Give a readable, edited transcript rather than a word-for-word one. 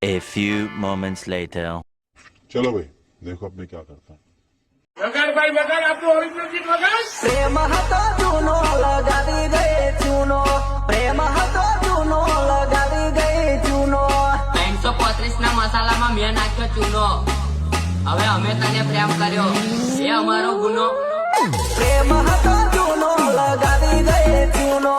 A few moments later. चलो भाई देखो अब मैं क्या करता हूँ। વગર ભાઈ વગર આપણું ઓરિજિનલ ગીત વગર પ્રેમ હતો જૂનો લગાવી ગઈ ચૂનો પ્રેમ હતો જૂનો લગાવી ગઈ ચૂનો 335 ના મસાલામાં મેં નાખ્યો ચૂનો હવે અમે તને પ્રેમ કર્યો એ અમારો ગુનો પ્રેમ હતો જૂનો લગાવી ગઈ ચૂનો